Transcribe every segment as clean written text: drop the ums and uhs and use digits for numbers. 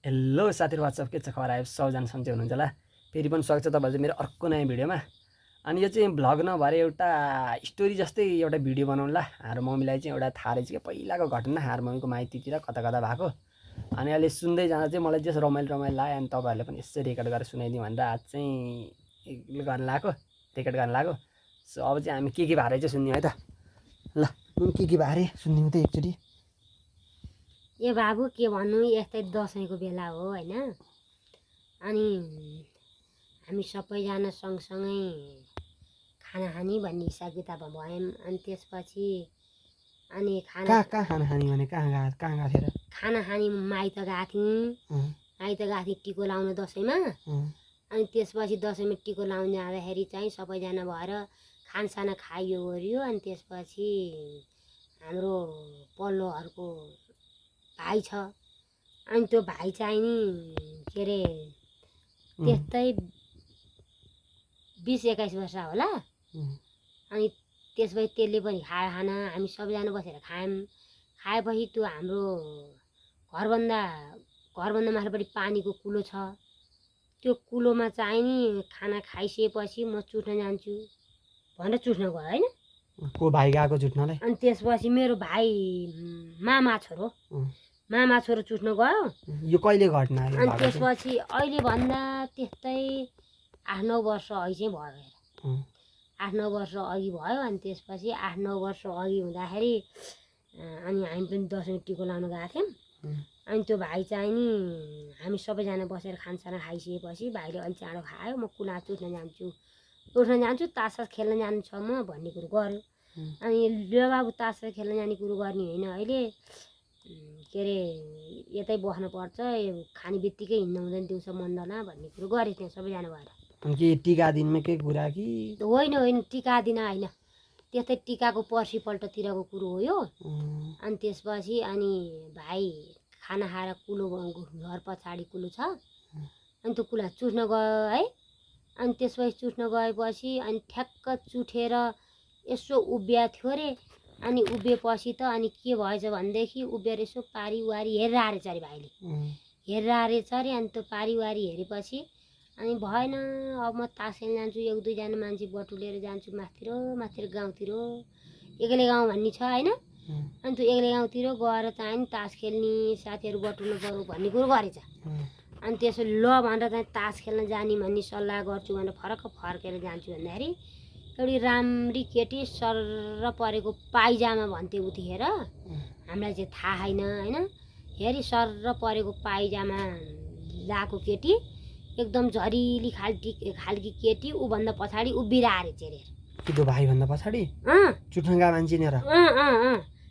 Hello साथीहरु WhatsApp के छ खबर आयो सबजना सन्चै हुनुहुन्छ होला फेरि पनि स्वागत छ तपाईहरुलाई मेरो अर्को नयाँ भिडियोमा अनि यो चाहिँ भ्लग नभएर एउटा स्टोरी जस्तै एउटा भिडियो बनाउनुला हाम्रो मम्मीलाई चाहिँ एउटा थाहा रहेछ के पहिलाको घटना हाम्रो मम्मीको माइतीतिर कता कता भएको अनि अहिले सुन्दै जाँदा चाहिँ मलाई जस रमाइलो लाग्यो अनि तपाईहरुले पनि यसै रेकर्ड गरेर सुनाइदिउँ भनेर आज चाहिँ गर्न लाग्यो रेकर्ड गर्न लाग्यो सो अब चाहिँ हामी के भारे चाहिँ सुन्यौँ है त ल के भारे सुन्यौँ त एकचोटी ए बाबु के भन्नु यस्तै दसैँको बेला हो हैन अनि हामी सबैजना सँगसँगै खाना खाने भन्ने हिसाब किताबमा भयौँ अनि त्यसपछि अनि कहाँ खाना खाने भने कहाँ गएको थिएर खाना खाने माइत गएको थिएँ टिको लाउन दसैँमा अनि त्यसपछि दसैँमा टिको लाउन जाँदाखेरि चाहिँ सबैजना भएर खानसाना खाइयो ओरियो अनि त्यसपछि हाम्रो पल्लोहरूको भाइ छ अनि त्यो भाइ चाहिँ नि के अरे त्यस्तै 20-21 वर्ष होला अनि त्यसपछि त्यसले पनि खायो खाना हामी सबैजना बसेर खायौँ खाएपछि त्यो हाम्रो घरभन्दा माथिपट्टि पानीको कुलो छ त्यो कुलोमा चाहिँ नि खाना खाइसकेपछि म चुट्न जान्छु भनेर चुट्न गयो होइन को भाइ गएको चुट्नलाई अनि त्यसपछि मेरो भाइ मामा छोरो चुट्न गयो यो कहिले घटना हो अनि त्यसपछि अहिले भन्दा त्यस्तै 8-9 वर्ष अघि चाहिँ भयो 8-9 वर्ष अघि भयो अनि त्यसपछि 8-9 वर्ष अघि हुँदाखेरि अनि हामी पनि दसैँ टिको लाउन गएको थियौँ अनि त्यो भाइ चाहिँ नि हामी सबैजना बसेर खानसाना खाइसकेपछि भाइले अलि चाँडो खायो म कुला चुट्न जान्छु तास खेल्न जानु छ म भन्ने कुरो गर्यो अनि ल बाबु तास खेल्न जाने कुरो गर्ने होइन अहिले के अरे यतै बस्नुपर्छ खाने बित्तिकै हिँड्नु हुँदैन दिउँसो मन्डला भन्ने कुरो गरे त्यहाँ सबैजना भएर कि टिका दिनमा के कुरा कि होइन टिका दिन होइन त्यस्तै टिकाको पर्सिपल्टतिरको कुरो हो यो अनि त्यसपछि अनि भाइ खाना खाएर कुलो घर पछाडि कुलो छ अनि त्यो कुला चुट्न गयो है अनि त्यसपछि चुट्न गएपछि अनि ठ्याक्क चुठेर यसो उभिया थियो अरे अनि उभिएपछि त अनि के भएछ भनेदेखि उभिएर यसो पारिवारी हेरेर आएछ अरे भाइले हेरेर आएछ अरे अनि त्यो पारिवारी हेरेपछि अनि भएन अब म तास खेल्न जान्छु 1-2 जना मान्छे बटुलेर जान्छु माथितिर गाउँतिर एक्लै गाउँ भन्ने छ होइन अनि त्यो एक्लै गाउँतिर गएर चाहिँ तास खेल्ने साथीहरू बटुल्नु पर्यो भन्ने कुरो गरेछ अनि त्यसो ल भनेर चाहिँ तास खेल्न जाने भन्ने सल्लाह गर्छु भनेर फर्केर जान्छु भन्दाखेरि एउटी राम्री केटी सर्र परेको पाइजामा भन्थे उतिखेर हामीलाई चाहिँ थाहा छैन होइन हेरी सर्र परेको पाइजामा लाएको केटी एकदम झरिली खालकी केटी ऊभन्दा पछाडि उभिरहेको रहेछ अरे त्यो भाइभन्दा पछाडि चुट्नगा मान्छे नि र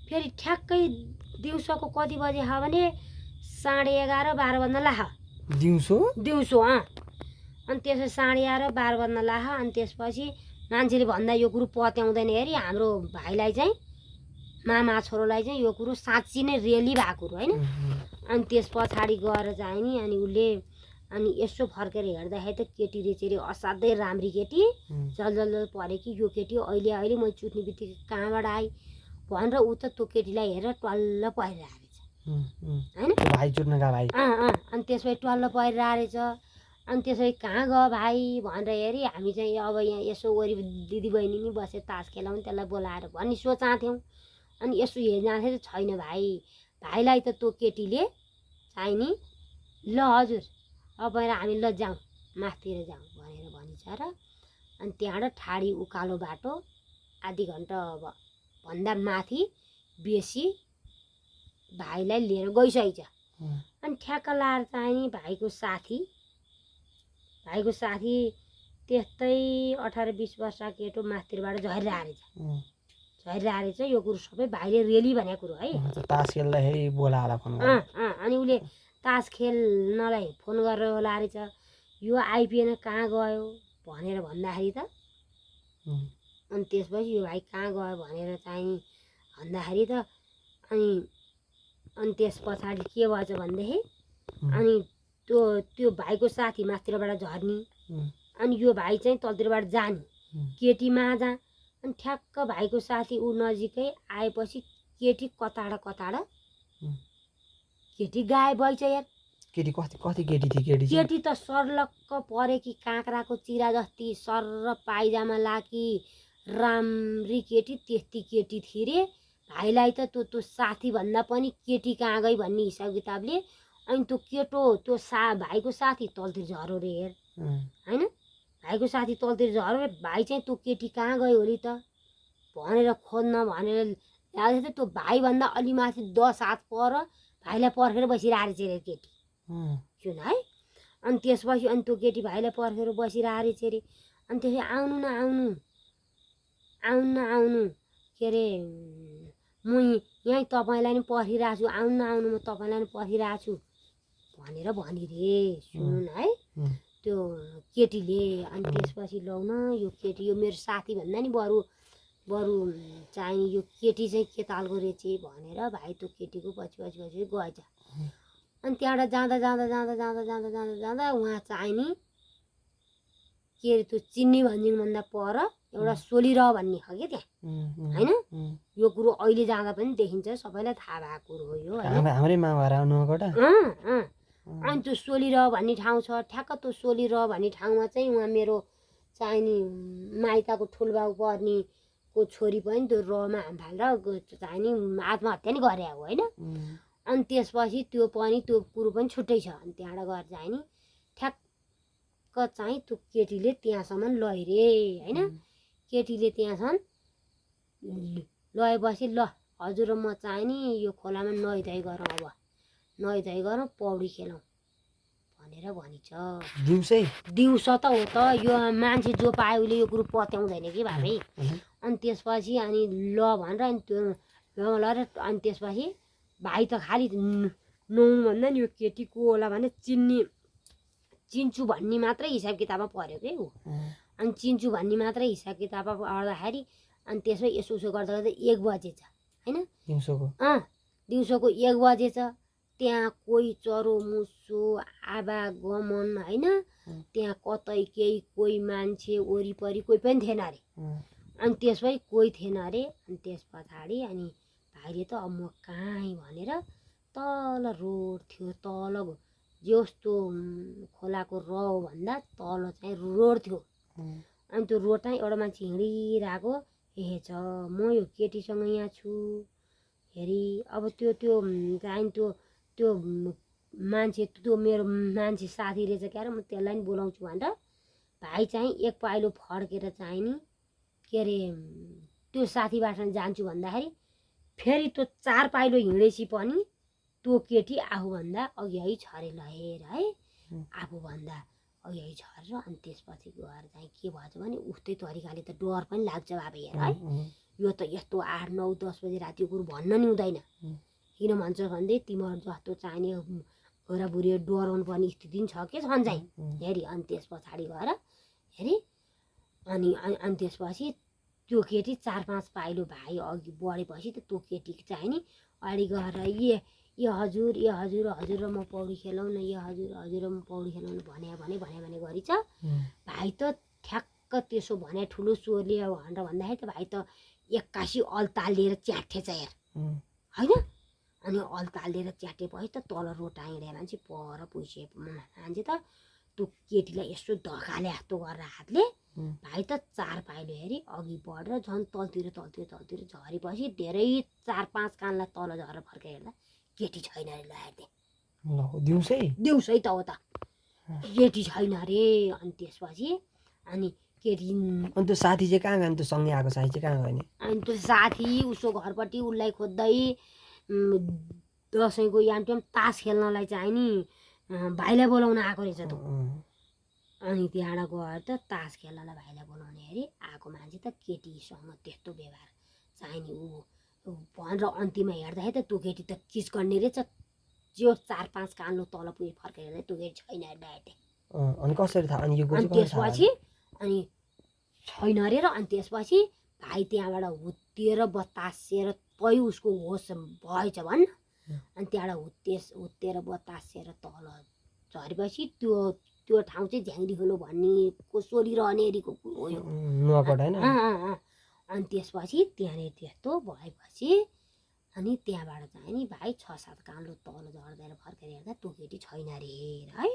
फेरि ठ्याक्कै दिउँसोको कति बजे हो भने 11:30-12 बज्न लाख दिउँसो अनि त्यसपछि 11:30-12 बज्न लाख अनि त्यसपछि मान्छेले भन्दा यो कुरो पत्याउँदैन हेरी हाम्रो भाइलाई चाहिँ मामा छोरोलाई चाहिँ यो कुरो साँच्ची नै रियली भएको कुरो होइन अनि त्यस पछाडि गएर चाहिँ नि अनि उसले अनि यसो फर्केर हेर्दाखेरि त केटी रहेछ अरे असाध्यै राम्री केटी जल पऱ्यो कि यो केटी अहिले मैले चुट्ने बित्तिकै कहाँबाट आइ भनेर ऊ त त्यो केटीलाई हेरेर टल्ल परिरहेको रहेछ होइन अनि त्यसपछि टल्ल परिरहेको रहेछ अनि त्यसपछि कहाँ गयो भाइ भनेर हेरी हामी चाहिँ अब यहाँ यसो वरि दिदी बहिनी नि बसेर तास खेलाउँ त्यसलाई बोलाएर भन्ने सोचाथ्यौँ अनि यसो हेर्दाखेरि छैन भाइलाई त त्यो केटीले चाहिँ नि ल हजुर अब हामी ल जाउँ माथितिर जाउँ भनेर भनिन्छ र अनि त्यहाँबाट ठाडी उकालो बाटो आधी घन्टा भन्दा माथि बेसी भाइलाई लिएर गइसकेछ अनि ठ्याक्क लाएर चाहिँ नि भाइको साथी त्यस्तै 18-20 वर्ष केटो माथितिरबाट झरिरहेको रहेछ यो कुरो सबै भाइले रेली भनेको कुरो है तास खेल्दाखेरि बोलाएर फोन अनि उसले तास खेल्नलाई फोन गरेर होला रहेछ यो आइपिएन कहाँ गयो भनेर भन्दाखेरि त अनि त्यसपछि यो भाइ कहाँ गयो भनेर चाहिँ भन्दाखेरि त अनि त्यस पछाडि के भएछ भनेदेखि अनि त्यो भाइको साथी माथितिरबाट झर्ने अनि यो भाइ चाहिँ तलतिरबाट जाने केटी माझा अनि ठ्याक्क भाइको साथी ऊ नजिकै आएपछि केटी कताड केटी गायब भएछ यार केटी कति कति केटी थिए केटी चाहिँ? केटी त सर्लक्क परे कि काँक्राको चिरा जस्ती सर पाइजामा लाकी राम्री केटी त्यति केटी थिए रे। भाइलाई त त्यो साथीभन्दा पनि केटी कहाँ गई भन्ने हिसाब किताबले अनि त्यो केटो त्यो भाइको साथी तलतिर झरो रे हेर होइन। भाइको साथी तलतिर झरो रे भाइ चाहिँ त्यो केटी कहाँ गयो होली त भनेर खोज्न भनेर ल्याएको थियो। त्यो भाइभन्दा अलि माथि 10 हात पर भाइलाई पर्खेर बसिरहेको रे केटी सुन है। अनि त्यसपछि अनि त्यो केटी भाइलाई पर्खेर बसिरहेको रहेछ अरे। अनि त्यसपछि आउनु न आउनु आउनु न आउनु के अरे म यहीँ तपाईँलाई नि पर्खिरहेको छु आउनु न आउनु म तपाईँलाई नि पर्खिरहेको छु भनेर भनि रे सुन है त्यो केटीले। अनि त्यसपछि लौ न यो केटी यो मेरो साथीभन्दा नि बरु चाहिँ यो केटी चाहिँ के तालको रहेछ भनेर भाइ त्यो केटीको पछि गएछ। अनि त्यहाँबाट जाँदा जाँदा जाँदा जाँदा जाँदा जाँदा जाँदा उहाँ चाहिँ नि के अरे त्यो चिन्नी भन्ज्याङभन्दा पर एउटा सोलिरह भन्ने छ क्या त्यहाँ होइन। यो कुरो अहिले जाँदा पनि देखिन्छ सबैलाई थाहा भएको कुरो हो यो होइन। हाम्रै माउहरू आउनुबाट अनि त्यो सोलिरह भन्ने ठाउँ छ। ठ्याक्क त्यो सोलिरह भन्ने ठाउँमा चाहिँ उहाँ मेरो चाहिँ नि माइताको ठुलबाउ पर्नेको छोरी पनि त्यो रहमा हामफालेर चाहिँ नि आत्महत्या नि गरे हो होइन। अनि त्यसपछि त्यो कुरो पनि छुट्टै छ। अनि त्यहाँबाट गएर चाहिँ नि ठ्याक्क चाहिँ त्यो केटीले त्यहाँसम्म लैरे होइन। केटीले त्यहाँसम्म लगेपछि ल हजुर म चाहिँ नि यो खोलामा नुहाइधुवाइ गरौँ अब नुहाइधुवाइ गरौँ पौडी खेलौँ भनेर भनिन्छ। दिउँसो त हो त यो मान्छे जो पायो उसले यो कुरो पत्याउँदैन कि भाइ। अनि त्यसपछि अनि ल भनेर अनि त्यो लगेर अनि त्यसपछि भाइ त खालि नुहाउनु भन्दा नि यो केटी को होला भने चिन्चु भन्ने मात्रै हिसाब किताबमा पऱ्यो क्या ऊ। अनि चिन्चु भन्ने मात्रै हिसाब किताबमा पर्दाखेरि अनि त्यसमै यसो उसो गर्दा गर्दा 1 बजेछ होइन दिउँसोको 1 बजेछ। त्यहाँ कोही चरो मुसो आवागमन होइन त्यहाँ कतै केही कोही मान्छे वरिपरि कोही पनि थिएन अरे। अनि त्यसपछि कोही थिएन अरे। अनि त्यस पछाडि अनि भाइले त अब म कहाँ भनेर तल रोड थियो तल जस्तो खोलाको रौभन्दा तल चाहिँ रोड थियो। अनि त्यो रोड चाहिँ एउटा मान्छे हिँडिरहेको हेछ म यो केटीसँग यहाँ छु हेरी अब त्यो चाहिँ त्यो मान्छे त्यो मेरो मान्छे साथी रहेछ क्या म त्यसलाई नि बोलाउँछु भनेर भाइ चाहिँ एक पाइलो फर्केर चाहिँ नि के अरे त्यो साथीबाट जान्छु भन्दाखेरि फेरि त्यो 4 पाइलो हिँडेपछि पनि त्यो केटी आफूभन्दा अघि छरे लहेर है आफूभन्दा अघि छरेर अनि त्यसपछि गएर चाहिँ के भएछ भने उस्तै तरिकाले त डर पनि लाग्छ बाबा हेर है। यो त यस्तो 8, 9, 10 बजे राति कुरो भन्न नि हुँदैन किन भन्छ भन्दै तिमीहरू जस्तो चाहिने छोराबुढी डराउनु पर्ने स्थिति पनि छ के छन् चाहिँ हेरी। अनि त्यस पछाडि गएर हेरी अनि त्यसपछि त्यो केटी 4-5 पाइलो भाइ अघि बढेपछि त त्यो केटी चाहिँ नि अगाडि गएर ए हजुर र म पौडी खेलौँ न हजुर म पौडी खेलौँ भने गरिछ। भाइ त ठ्याक्क त्यसो भने ठुलो स्वरले भनेर भन्दाखेरि त भाइ त 81 अल्ताल लिएर च्याठेछ हेर होइन। अनि अल्ताल लिएर च्याटेपछि त तल रोटा हिँडे मान्छे पर पुसे मान्छे त त्यो केटीलाई यसो धकाले जस्तो गरेर हातले भाइ त 4 पाइलो हेरी अघि बढेर झन् तलतिर झरेपछि धेरै 4-5 कानलाई तल झरेर फर्केर हेर्दा केटी छैन अरे ल हेर्दै दिउँसै त हो त केटी छैन अरे। अनि त्यसपछि अनि केटी अनि त्यो साथी चाहिँ कहाँ गयो? त्यो सँगै आएको साथी चाहिँ कहाँ गयो नि? अनि त्यो साथी उसो घरपट्टि उसलाई खोज्दै दसैँको यामट्याम तास खेल्नलाई चाहिँ नि भाइलाई बोलाउन आएको रहेछ त। अनि त्यहाँबाट गएर त तास खेल्नलाई भाइलाई बोलाउने हेरी आएको मान्छे त केटीसँग त्यस्तो व्यवहार चाहिँ नि ऊ भनेर अन्तिममा हेर्दाखेरि त त्यो केटी त किस गर्ने रहेछ जो 4-5 कान्लो तल पुगे फर्केर हेर्दा त्यो केटी छैन डाइरेक्ट। अनि कसरी थाहा? अनि त्यसपछि अनि छैन अरे र अनि त्यसपछि भाइ त्यहाँबाट हुत्तिएर बतासेर पै उसको होस भएछ भन्न। अनि त्यहाँबाट हुत्तिएर बतासेर तल झरेपछि त्यो ठाउँ चाहिँ झ्याङ्री खोलो भन्नेको सोलिरहने एरीको हो यो नुहापट होइन। अनि त्यसपछि त्यहाँनिर त्यस्तो भएपछि अनि त्यहाँबाट चाहिँ नि भाइ 6-7 कान्लो तल झर्दैन फर्केर हेर्दा त्यो केटी छैन रे है।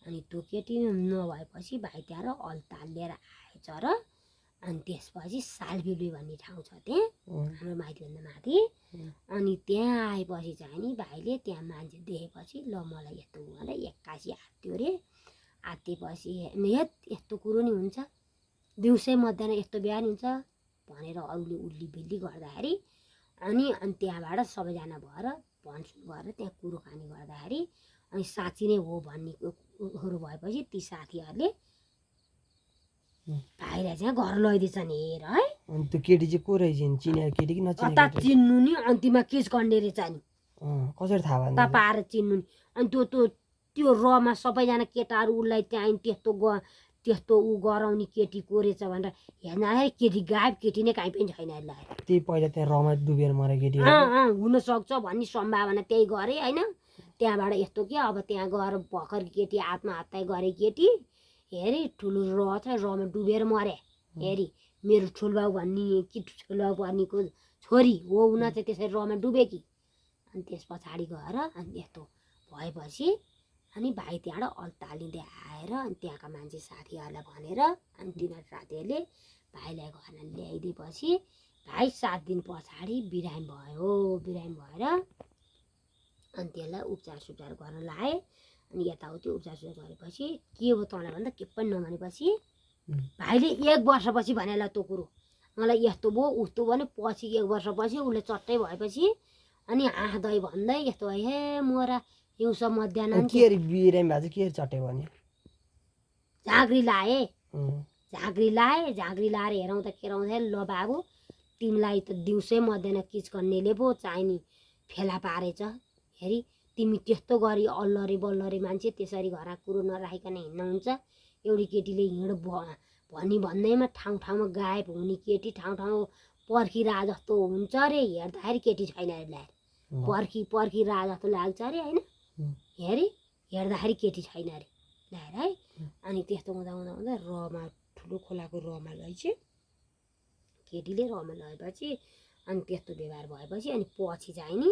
अनि त्यो केटी नभएपछि भाइ त्यहाँ र अल्ताल लिएर आएछ र अनि त्यसपछि सालबिबी भन्ने ठाउँ छ त्यहाँ हाम्रो माइतीभन्दा माथि। अनि त्यहाँ आएपछि चाहिँ नि भाइले त्यहाँ मान्छे देखेपछि ल मलाई यस्तो भनेर 81 आत्यो रे। आत्तेपछि यस्तो कुरो नि हुन्छ दिउँसै मध्याह यस्तो बिहान हुन्छ भनेर अरूले उल्ली बिल्ली गर्दाखेरि अनि त्यहाँबाट सबैजना भएर भनसुन गरेर त्यहाँ कुरोकानी गर्दाखेरि अनि साँच्ची नै हो भन्नेहरू भएपछि ती साथीहरूले भाइलाई चाहिँ घर लैदिएछन् हेर है। अनि त्यो केटी चाहिँ को रहेछ चिनेर केटी कि अता चिन्नु नि अन्तिममा किस गर्ने रहेछ नि कसरी थाहा भयो तपाएर चिन्नु नि। अनि त्यो रमा सबैजना केटाहरू उसलाई चाहिँ त्यस्तो ऊ गराउने केटी को रहेछ भनेर हेर्दाखेरि केटी गायब केटी नै कहीँ पनि छैन यसलाई। त्यही पहिला त्यहाँ रमा डुबेर मरे केटी हुनसक्छ भन्ने सम्भावना त्यही गरे होइन। त्यहाँबाट यस्तो के अब त्यहाँ गएर भर्खर केटी आत्महत्या गरे केटी हेरी ठुलो र छ रमा डुबेर मरे हेरी मेरो ठुलबाउ भन्ने कि ठुलबाउ भन्नेको छोरी हो हुन चाहिँ त्यसरी रमा डुबे कि। अनि त्यस पछाडि गएर अनि यस्तो भएपछि अनि भाइ त्यहाँबाट अल्तालिँदै आएर अनि त्यहाँका मान्छे साथीहरूलाई भनेर अनि तिनीहरू साथीहरूले भाइलाई घरमा ल्याइदिएपछि भाइ 7 दिन पछाडि बिरामी भयो। बिरामी भएर अनि त्यसलाई उपचार गर्न लाए। अनि यताउति उपचार गरेपछि के हो तँलाई भन्दा के पनि नभनेपछि भाइले 1 वर्षपछि भनेला त्यो कुरो मलाई यस्तो भयो उस्तो भन्यो। पछि 1 वर्षपछि उसले चट्टै भएपछि अनि आँखदै भन्दै यस्तो भयो हे मोरा हिउँस मध्याह के बिरामी भएको के चट्टै भन्यो झाँक्री लाए। झाँक्री लाएर हेराउँदा केराउँदा ल बाबु तिमीलाई त दिउँसै मध्याह किचकन्नेले पो चाहिने फेला पारेछ हेरी तिमी त्यस्तो गरी अल्लरे बल्लरे मान्छे त्यसरी घरमा कुरो नराखिकन हिँड्न हुन्छ। एउटी केटीले हिँड भनी भन्दैमा ठाउँमा गायब हुने केटी ठाउँमा पर्खिरह जस्तो हुन्छ अरे। हेर्दाखेरि केटी छैन यसलाई पर्खिरह जस्तो लाग्छ अरे होइन। हेरी हेर्दाखेरि केटी छैन अरे ल्याएर है। अनि त्यस्तो हुँदा रमा ठुलो खोलाको रमा लैछ केटीले रमा लगेपछि अनि त्यस्तो व्यवहार भएपछि अनि पछि चाहिँ नि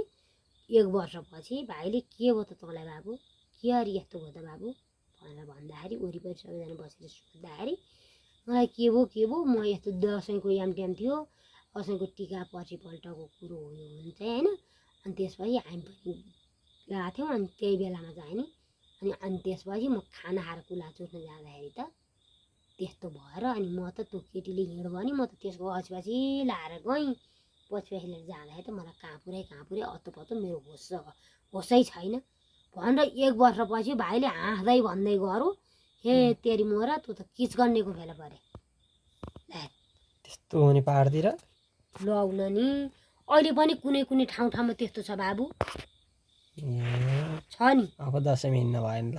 1 वर्षपछि भाइले के हो त तँलाई बाबु के अरे यस्तो भयो त बाबु भनेर भन्दाखेरि वरिपरि सबैजना बसेर सोद्धाखेरि मलाई के भयो म यस्तो दसैँको यामट्याम थियो दसैँको टिका पछिपल्टको कुरो हो यो हुन्छ होइन। अनि त्यसपछि हामी पनि गएको थियौँ। अनि त्यही बेलामा चाहिँ नि अनि त्यसपछि म खाना खाएर कुला चुट्न जाँदाखेरि त त्यस्तो भएर अनि म त त्यो केटीले हिँड भने म त त्यसको पछि लाएर गएँ। पछि लिएर जाँदाखेरि त मलाई कहाँ पुरै अत्तो मेरो होसै छैन भनेर 1 वर्षपछि भाइले हाँस्दै भन्दै गरौँ हे तेरी मोरा तँ त किच गर्नेको फेला परे त्यस्तो हुने पाहाडतिर लग्न नि अहिले पनि कुनै ठाउँमा त्यस्तो छ बाबु छ नि। अब दसैँमा हिँड्न भएन ल।